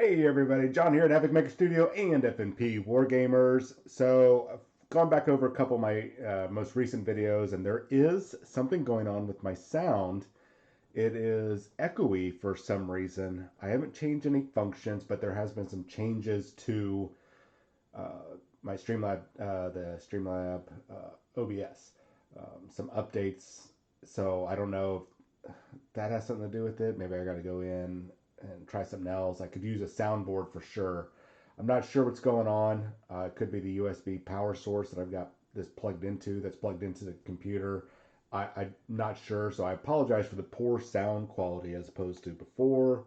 Hey everybody, John here at Epic Maker Studio and FNP Wargamers. So I've gone back over a couple of my most recent videos, and there is something going on with my sound. It is echoey for some reason. I haven't changed any functions, but there has been some changes to my the Streamlab OBS. Some updates. So I don't know if that has something to do with it. Maybe I got to go in and try something else. I could use a soundboard for sure. I'm not sure what's going on. It could be the USB power source that I've got this plugged into, that's plugged into the computer. I'm not sure, so I apologize for the poor sound quality as opposed to before.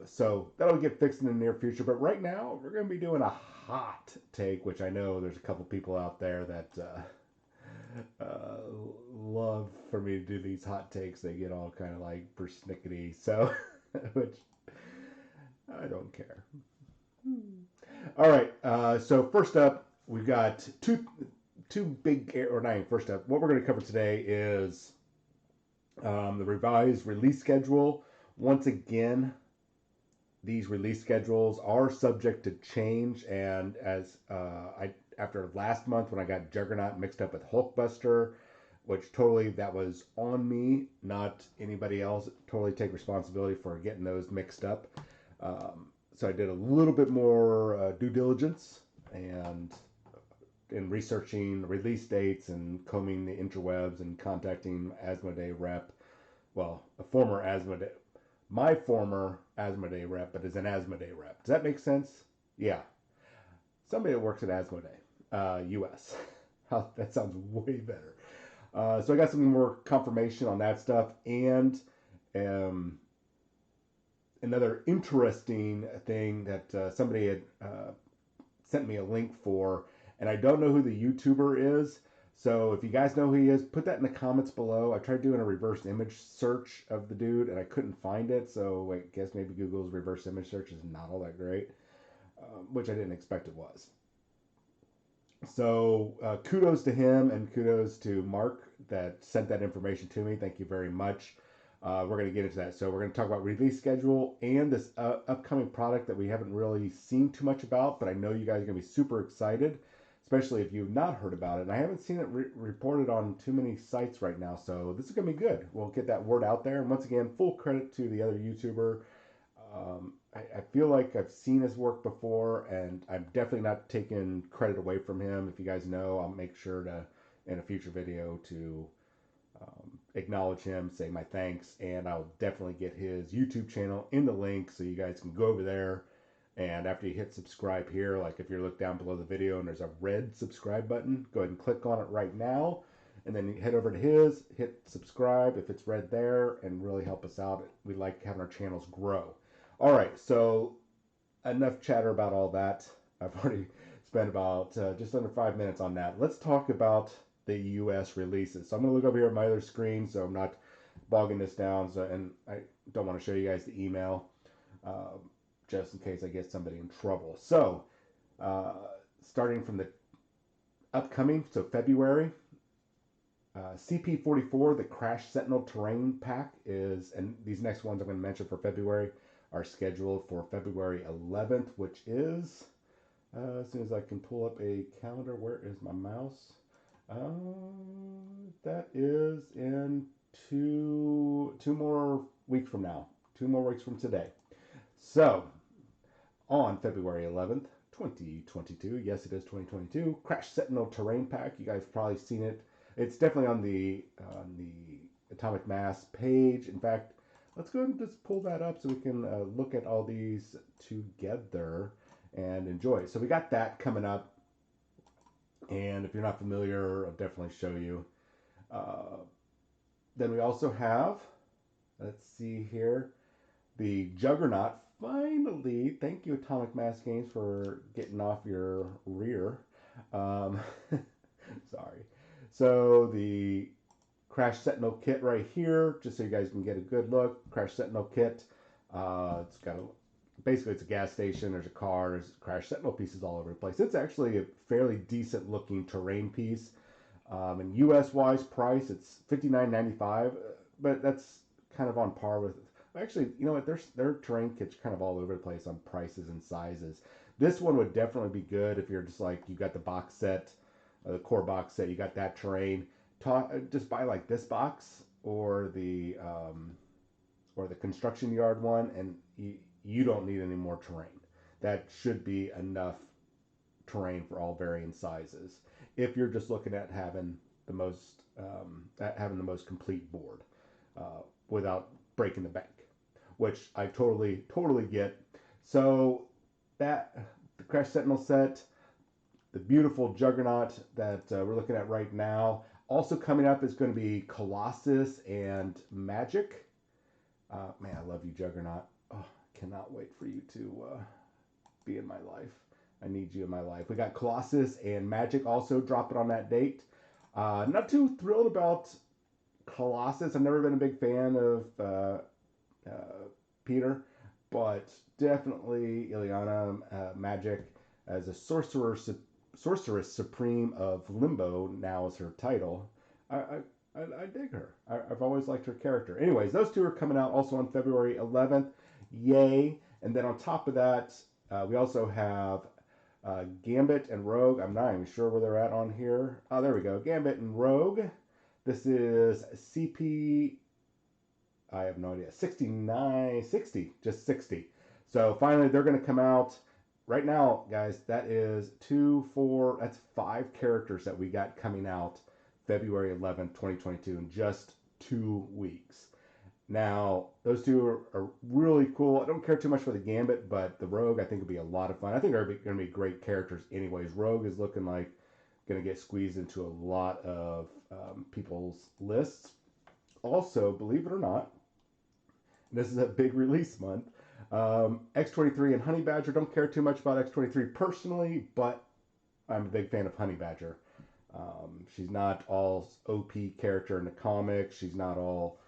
So that'll get fixed in the near future. But right now, we're going to be doing a hot take, which I know there's a couple people out there that love for me to do these hot takes. They get all kind of like persnickety. So, which I don't care. All right. So first up, we've got two big, or not even first up. What we're going to cover today is the revised release schedule. Once again, these release schedules are subject to change, and as after last month when I got Juggernaut mixed up with Hulkbuster, which totally that was on me, not anybody else. Totally take responsibility for getting those mixed up. So I did a little bit more due diligence and in researching release dates and combing the interwebs and contacting Asmodee rep. Well, a former Asmodee, my former Asmodee rep, but is an Asmodee rep. Does that make sense? Yeah. Somebody that works at Asmodee, US. That sounds way better. So I got some more confirmation on that stuff, and another interesting thing that somebody had sent me a link for, and I don't know who the YouTuber is. So if you guys know who he is, put that in the comments below. I tried doing a reverse image search of the dude, and I couldn't find it. So I guess maybe Google's reverse image search is not all that great, which I didn't expect it was. So kudos to him, and kudos to Mark that sent that information to me. Thank you very much. We're going to get into that. So we're going to talk about release schedule and this upcoming product that we haven't really seen too much about, but I know you guys are going to be super excited, especially if you've not heard about it. And I haven't seen it reported on too many sites right now, so this is going to be good. We'll get that word out there. And once again, full credit to the other YouTuber. I feel like I've seen his work before, and I'm definitely not taking credit away from him. If you guys know, I'll make sure to, in a future video, to acknowledge him, say my thanks, and I'll definitely get his YouTube channel in the link so you guys can go over there. And after you hit subscribe here, like if you look down below the video and there's a red subscribe button, go ahead and click on it right now. And then head over to his, hit subscribe if it's red there, and really help us out. We like having our channels grow. All right, so enough chatter about all that. I've already spent about just under 5 minutes on that. Let's talk about the US releases. So I'm going to look over here at my other screen so I'm not bogging this down. So, and I don't want to show you guys the email just in case I get somebody in trouble. So starting from the upcoming, so February, CP44, the Crash Sentinel Terrain Pack is, and these next ones I'm going to mention for February are scheduled for February 11th, which is, as soon as I can pull up a calendar, where is my mouse? That is in two more weeks from now. 2 more weeks from today. So, on February 11th, 2022, yes, it is 2022, Crash Sentinel Terrain Pack. You guys have probably seen it. It's definitely on the Atomic Mass page. In fact, let's go ahead and just pull that up so we can look at all these together and enjoy. So we got that coming up. And if you're not familiar, I'll definitely show you. Then we also have, let's see here, the Juggernaut. Finally, thank you Atomic Mass Games for getting off your rear. Sorry. So the Crash Sentinel kit right here, just so you guys can get a good look. Crash Sentinel kit. It's got basically it's a gas station. There's a car. There's Crash Sentinel pieces all over the place. It's actually a fairly decent looking terrain piece. And US wise price, it's $59.95, but that's kind of on par with Actually, you know what? Their terrain kit's kind of all over the place on prices and sizes. This one would definitely be good if you're just like you got the box set, the core box set. You got that terrain. Just buy like this box or the construction yard one, and you don't need any more terrain. That should be enough terrain for all varying sizes. If you're just looking at having the most complete board without breaking the bank, which I totally get. So that the Crash Sentinel set, the beautiful Juggernaut that we're looking at right now. Also coming up is going to be Colossus and Magic. Man, I love you, Juggernaut. Oh, cannot wait for you to be in my life. I need you in my life. We got Colossus and Magic also dropping on that date. Not too thrilled about Colossus. I've never been a big fan of Peter, but definitely Ileana Magic as a sorceress supreme of Limbo now is her title. I dig her. I've always liked her character. Anyways, those two are coming out also on February 11th. Yay! And then on top of that, we also have Gambit and Rogue. I'm not even sure where they're at on here. Oh, there we go. Gambit and Rogue. This is CP. I have no idea. 69, 60, just 60. So finally, they're going to come out. Right now, guys, that is that's 5 characters that we got coming out February 11th, 2022, in just 2 weeks. Now, those two are really cool. I don't care too much for the Gambit, but the Rogue I think will be a lot of fun. I think they're going to be great characters anyways. Rogue is looking like going to get squeezed into a lot of people's lists. Also, believe it or not, this is a big release month. X-23 and Honey Badger. Don't care too much about X-23 personally, but I'm a big fan of Honey Badger. She's not all OP character in the comics. She's not all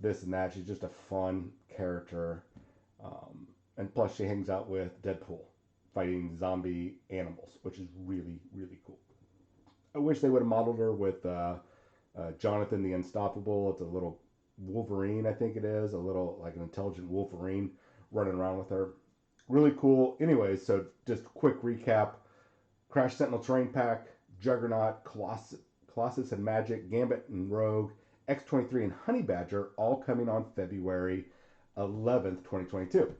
this and that. She's just a fun character. And plus, she hangs out with Deadpool, fighting zombie animals, which is really, really cool. I wish they would have modeled her with Jonathan the Unstoppable. It's a little Wolverine, I think it is. A little like an intelligent Wolverine running around with her. Really cool. Anyways, so just quick recap. Crash Sentinel Terrain Pack, Juggernaut, Colossus and Magic, Gambit and Rogue, X-23 and Honey Badger, all coming on February 11th, 2022.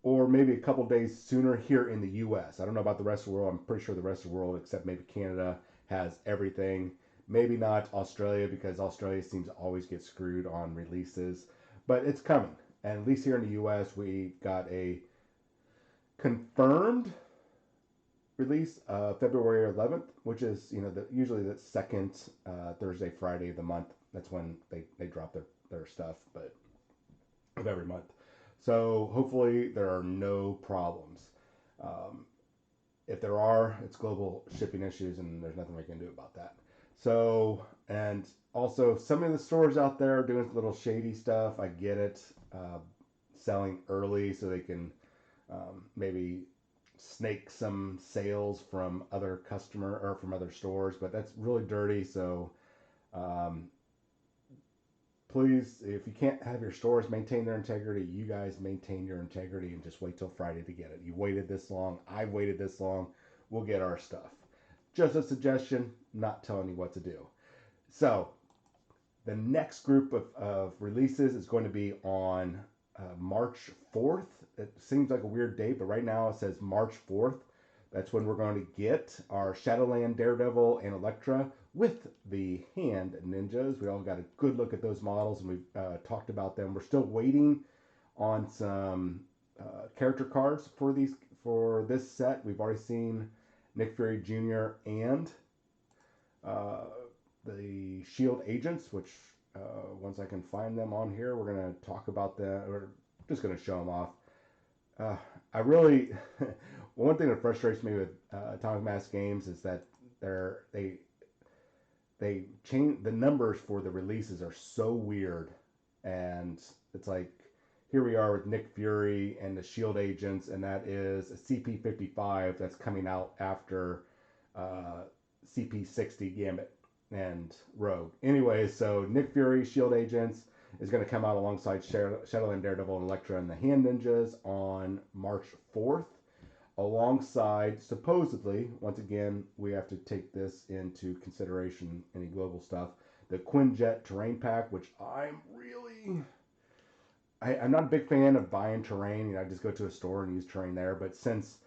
Or maybe a couple days sooner here in the U.S. I don't know about the rest of the world. I'm pretty sure the rest of the world, except maybe Canada, has everything. Maybe not Australia, because Australia seems to always get screwed on releases. But it's coming. And at least here in the U.S., we got a confirmed release February 11th, which is usually the second Thursday, Friday of the month. That's when they drop their stuff, but of every month. So hopefully there are no problems. If there are, it's global shipping issues, and there's nothing we can do about that. So, and also some of the stores out there are doing little shady stuff. I get it. Selling early so they can maybe snake some sales from other stores, but that's really dirty. So please, if you can't have your stores maintain their integrity, you guys maintain your integrity and just wait till Friday to get it. You waited this long. I've waited this long. We'll get our stuff. Just a suggestion, not telling you what to do. So the next group of releases is going to be on March 4th. It seems like a weird date, but right now it says March 4th. That's when we're going to get our Shadowland Daredevil and Elektra with the hand ninjas. We all got a good look at those models, and we've talked about them. We're still waiting on some character cards for this set. We've already seen Nick Fury Jr. and the Shield agents, which once I can find them on here, we're going to talk about that. We're just going to show them off. I really, one thing that frustrates me with Atomic Mass Games is that they change the numbers for the releases are so weird, and it's like here we are with Nick Fury and the Shield agents, and that is a CP55 that's coming out after CP60 Gambit and Rogue. Anyway, so Nick Fury, Shield agents is going to come out alongside Shadowland Daredevil and Elektra and the Hand Ninjas on March 4th, alongside, supposedly, once again, we have to take this into consideration, any global stuff, the Quinjet Terrain Pack, which I'm not a big fan of buying terrain. You know, I just go to a store and use terrain there. But since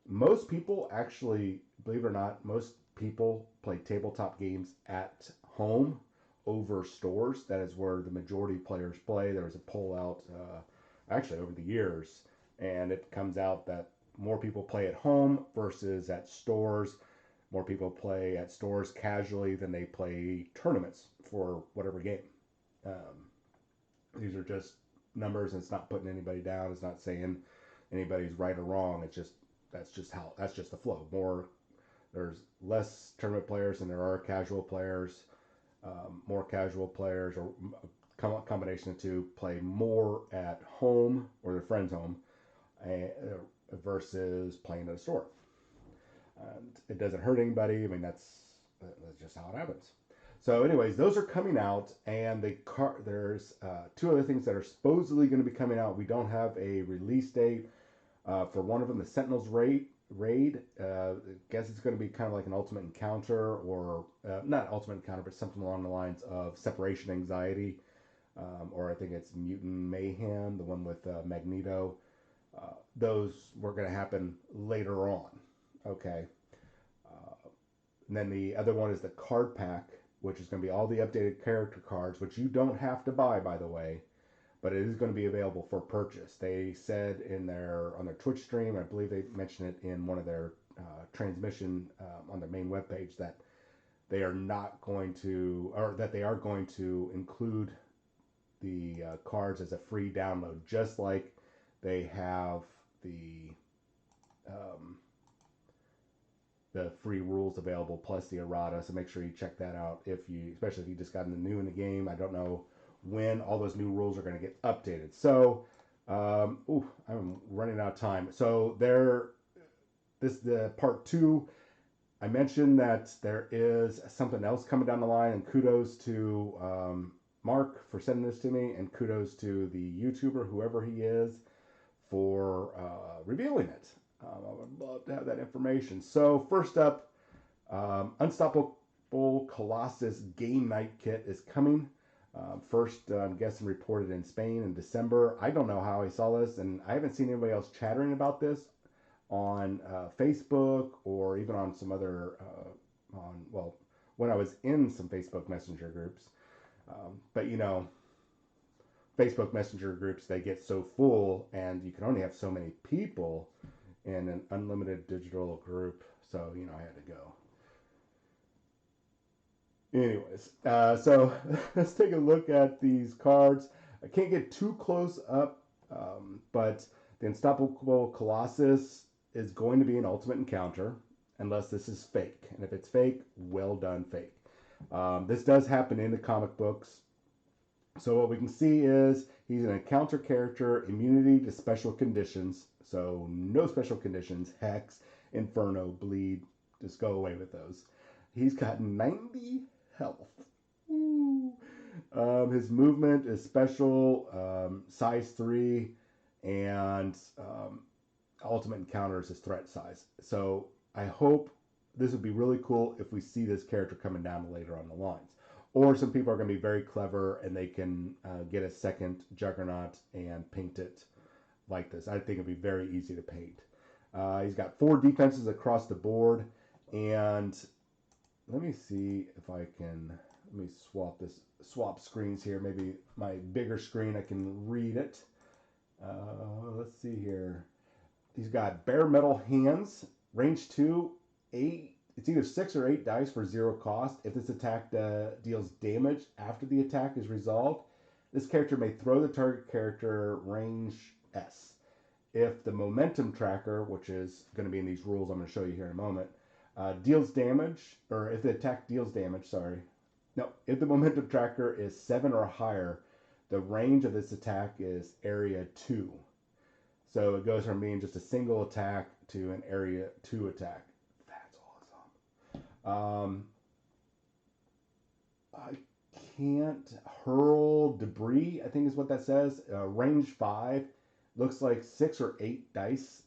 most people actually, believe it or not, most people play tabletop games at home over stores. That is where the majority of players play. There was a poll out actually over the years, and it comes out that more people play at home versus at stores. More people play at stores casually than they play tournaments for whatever game. These are just numbers, and it's not putting anybody down. It's not saying anybody's right or wrong. It's just that's just the flow. There's less tournament players than there are casual players. More casual players, or a combination of two, play more at home or their friend's home versus playing at a store. And it doesn't hurt anybody. I mean, that's just how it happens. So anyways, those are coming out, and there's two other things that are supposedly going to be coming out. We don't have a release date for one of them, the Sentinels Raid. I guess it's going to be kind of like an Ultimate Encounter, or not Ultimate Encounter, but something along the lines of Separation Anxiety, or I think it's Mutant Mayhem, the one with Magneto. Those were going to happen later on. Okay. And then the other one is the Card Pack, which is going to be all the updated character cards, which you don't have to buy, by the way, but it is going to be available for purchase. They said on their Twitch stream, I believe they mentioned it in one of their transmission on their main webpage, that they are not going to, or that they are going to include the cards as a free download, just like they have the free rules available plus the errata. So make sure you check that out especially if you just got new in the game. I don't know when all those new rules are going to get updated. So, I'm running out of time. So the part 2. I mentioned that there is something else coming down the line, and kudos to Mark for sending this to me, and kudos to the YouTuber, whoever he is, for revealing it. I would love to have that information. So first up, Unstoppable Colossus Game Night Kit is coming. First, I'm guessing reported in Spain in December. I don't know how I saw this, and I haven't seen anybody else chattering about this on Facebook or even on some other, when I was in some Facebook Messenger groups. But you know, Facebook Messenger groups, they get so full, and you can only have so many people in an unlimited digital group. So, you know, I had to go. Anyways, so let's take a look at these cards. I can't get too close up, but the Unstoppable Colossus is going to be an Ultimate Encounter, unless this is fake. And if it's fake, well done, fake. This does happen in the comic books. So what we can see is he's an encounter character, immunity to special conditions. So no special conditions, Hex, Inferno, Bleed, just go away with those. He's got 90 health. Woo. His movement is special, size 3, and Ultimate Encounter is his threat size. So I hope this would be really cool if we see this character coming down later on the lines. Or some people are going to be very clever and they can get a second Juggernaut and paint it like this. I think it'd be very easy to paint. He's got 4 defenses across the board. And let me see if I can, let me swap screens here. Maybe my bigger screen, I can read it. Let's see here. He's got bare metal hands, range 2, 8. It's either 6 or 8 dice for 0 cost. If this attack deals damage after the attack is resolved, this character may throw the target character range S. If the momentum tracker, which is going to be in these rules I'm going to show you here in a moment, deals damage, or if the attack deals damage, if the momentum tracker is 7 or higher, the range of this attack is area 2. So it goes from being just a single attack to an area 2 attack. That's awesome. I can't hurl debris, I think is what that says. Range 5. Looks like 6 or 8 dice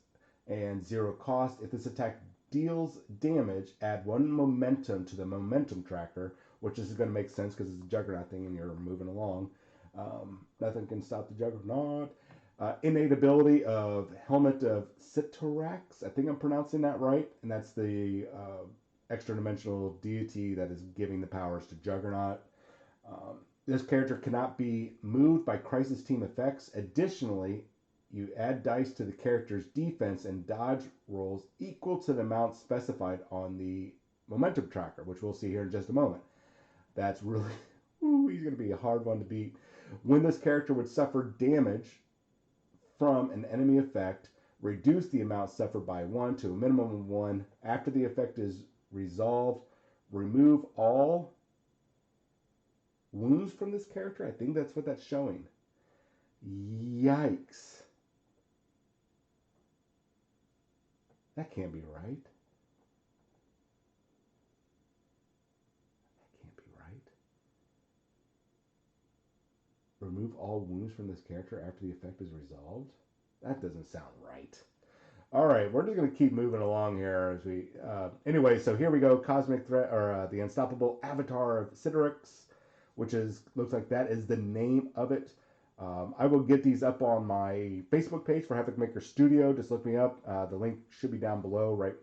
and 0 cost. If this attack deals damage, add 1 momentum to the momentum tracker, which is going to make sense because it's a Juggernaut thing and you're moving along. Nothing can stop the Juggernaut. Innate ability of Helmet of Sitorax. I think I'm pronouncing that right. And that's the extra dimensional deity that is giving the powers to Juggernaut. This character cannot be moved by crisis team effects. Additionally, you add dice to the character's defense and dodge rolls equal to the amount specified on the momentum tracker, which we'll see here in just a moment. That's really, he's going to be a hard one to beat. When this character would suffer damage from an enemy effect, reduce the amount suffered by 1 to a minimum of 1. After the effect is resolved, remove all wounds from this character. I think that's what that's showing. Yikes. That can't be right. That can't be right. Remove all wounds from this character after the effect is resolved? That doesn't sound right. All right, we're just going to keep moving along here as we... anyway, so here we go. Cosmic Threat, or the Unstoppable Avatar of Sitorax, which looks like that is the name of it. I will get these up on my Facebook page for Havoc Maker Studio. Just look me up. The link should be down below, right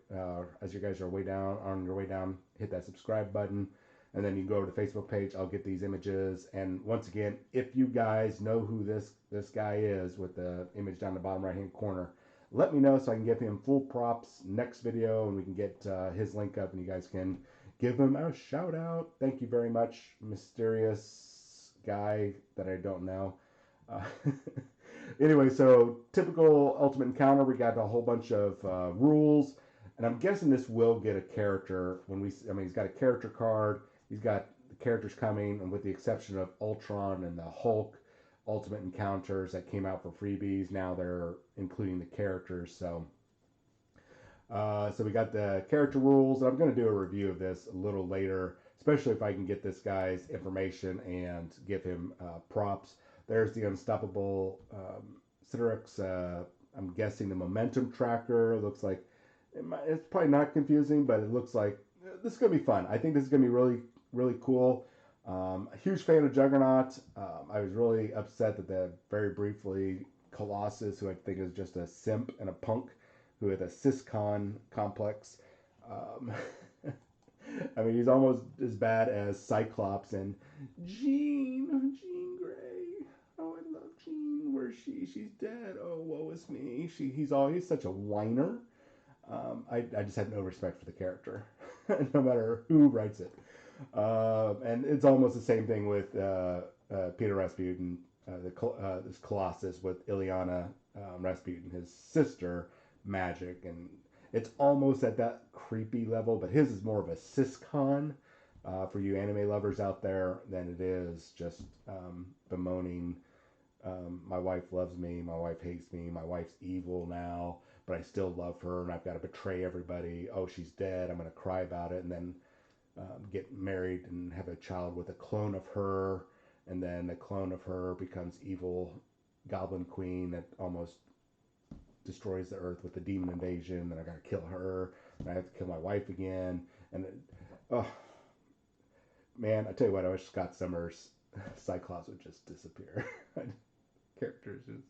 as you guys are on your way down. Hit that subscribe button, and then you can go to the Facebook page. I'll get these images. And once again, if you guys know who this guy is with the image down the bottom right-hand corner, let me know so I can give him full props next video, and we can get his link up, and you guys can give him a shout out. Thank you very much, mysterious guy that I don't know. Anyway, so typical Ultimate Encounter, we got a whole bunch of rules, and I'm guessing this will get a character he's got a character card, he's got the characters coming, and with the exception of Ultron and the Hulk Ultimate Encounters that came out for freebies, now they're including the characters. So we got the character rules, and I'm going to do a review of this a little later, especially if I can get this guy's information and give him props. There's the Unstoppable Sitorax. I'm guessing the momentum tracker. Looks like it's probably not confusing, but it looks like this is going to be fun. I think this is going to be really, really cool. A huge fan of Juggernaut. I was really upset that very briefly Colossus, who I think is just a simp and a punk, who had a Syscon complex. I mean, he's almost as bad as Cyclops and Jean Grey. Oh, I love Jean. Where's she? She's dead. Oh, woe is me. He's such a whiner. I just have no respect for the character, no matter who writes it. And it's almost the same thing with Peter Rasputin, this Colossus with Ilyana Rasputin, his sister, Magic, and it's almost at that creepy level, but his is more of a syscon for you anime lovers out there than it is just bemoaning, my wife loves me, my wife hates me, my wife's evil now, but I still love her, and I've got to betray everybody. Oh, she's dead, I'm going to cry about it, and then get married and have a child with a clone of her, and then the clone of her becomes evil Goblin Queen that almost destroys the earth with the demon invasion, and I gotta kill her, and I have to kill my wife again, and oh man, I tell you what, I wish Scott Summers' Cyclops would just disappear. Characters just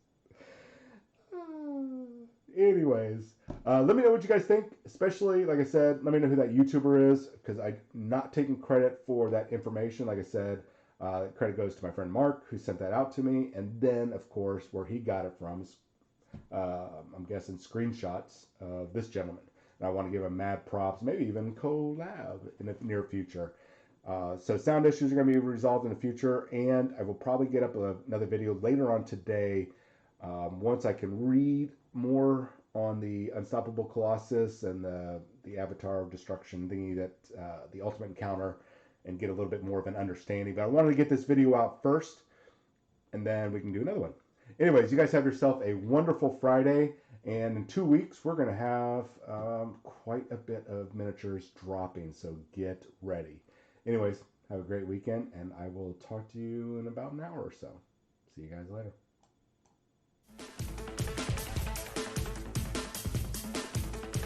anyways, let me know what you guys think, especially, like I said, let me know who that YouTuber is, because I'm not taking credit for that information. Like I said, credit goes to my friend Mark, who sent that out to me, and then of course where he got it from is I'm guessing screenshots of this gentleman. And I want to give him mad props, maybe even collab in the near future. So sound issues are going to be resolved in the future, and I will probably get up another video later on today once I can read more on the Unstoppable Colossus and the Avatar of Destruction thingy, that the Ultimate Encounter, and get a little bit more of an understanding. But I wanted to get this video out first, and then we can do another one. Anyways, you guys have yourself a wonderful Friday, and in 2 weeks we're going to have quite a bit of miniatures dropping, so get ready. Anyways, Have a great weekend, and I will talk to you in about an hour or so. See you guys later.